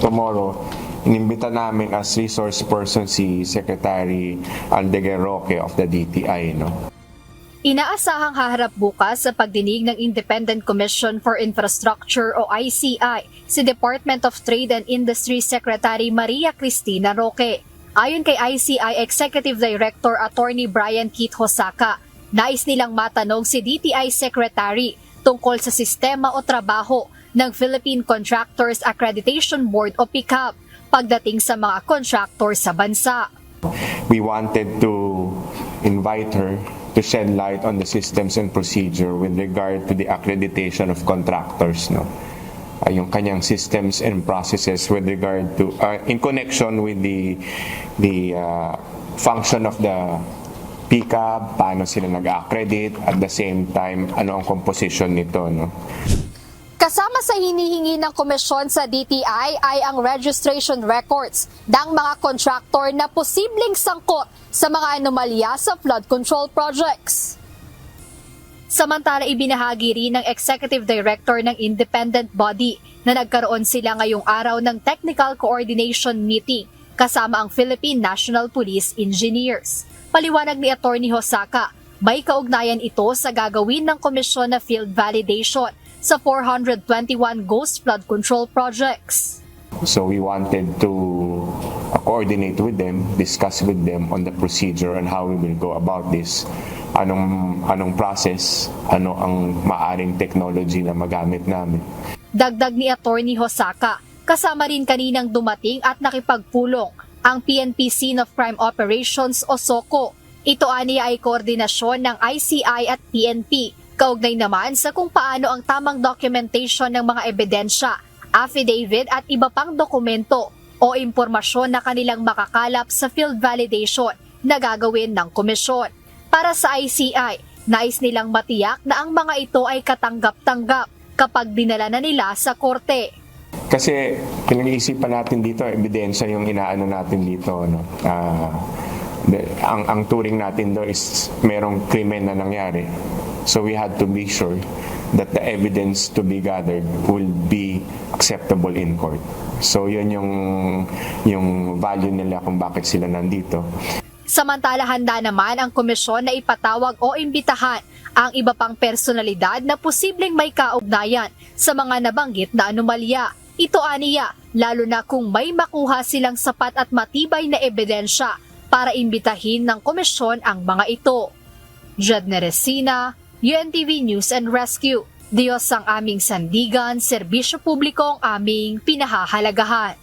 tomorrow, inimbita namin as resource person si Secretary Aldeguer Roque of the DTI, no? Inaasahang haharap bukas sa pagdinig ng Independent Commission for Infrastructure o ICI si Department of Trade and Industry Secretary Maria Cristina Roque. Ayon kay ICI Executive Director Attorney Brian Keith Hosaka, nais nilang matanong si DTI Secretary tungkol sa sistema o trabaho ng Philippine Contractors Accreditation Board o PICAB pagdating sa mga contractor sa bansa. We wanted to invite her to shed light on the systems and procedure with regard to the accreditation of contractors, no? Yung kanyang systems and processes with regard to in connection with the function of the PICAB, paano sila nag-accredit, at the same time ano ang composition nito, no? Kasama sa hinihingi ng komisyon sa DTI ay ang registration records ng mga contractor na posibleng sangkot sa mga anomalya sa flood control projects. Samantala, ibinahagi rin ng Executive Director ng independent body na nagkaroon sila ngayong araw ng technical coordination meeting kasama ang Philippine National Police Engineers. Paliwanag ni Attorney Hosaka, may kaugnayan ito sa gagawin ng komisyon na field validation sa 421 ghost flood control projects. So we wanted to coordinate with them, discuss with them on the procedure and how we will go about this. Anong process, ano ang maaring technology na magamit namin. Dagdag ni Attorney Hosaka, kasama rin kaninang dumating at nakipagpulong ang PNP Scene of Crime Operations o SOCO. Ito aniya ay koordinasyon ng ICI at PNP. Kaugnay naman sa kung paano ang tamang documentation ng mga ebidensya, affidavit at iba pang dokumento o impormasyon na kanilang makakalap sa field validation na gagawin ng komisyon. Para sa ICI, nais nilang matiyak na ang mga ito ay katanggap-tanggap kapag dinala na nila sa korte. Kasi pinag-iisipan natin dito, ebidensya yung inaano natin dito, no? Ang turing natin doon is merong krimen na nangyari. So we had to be sure that the evidence to be gathered will be acceptable in court. So yun yung value nila kung bakit sila nandito. Samantala, handa naman ang komisyon na ipatawag o imbitahan ang iba pang personalidad na posibleng may kaugnayan sa mga nabanggit na anomalya. Ito aniya, lalo na kung may makuha silang sapat at matibay na ebidensya para imbitahin ng komisyon ang mga ito. Jadne Resina, UNTV News and Rescue. Diyos ang aming sandigan, serbisyo publiko ang aming pinahahalagahan.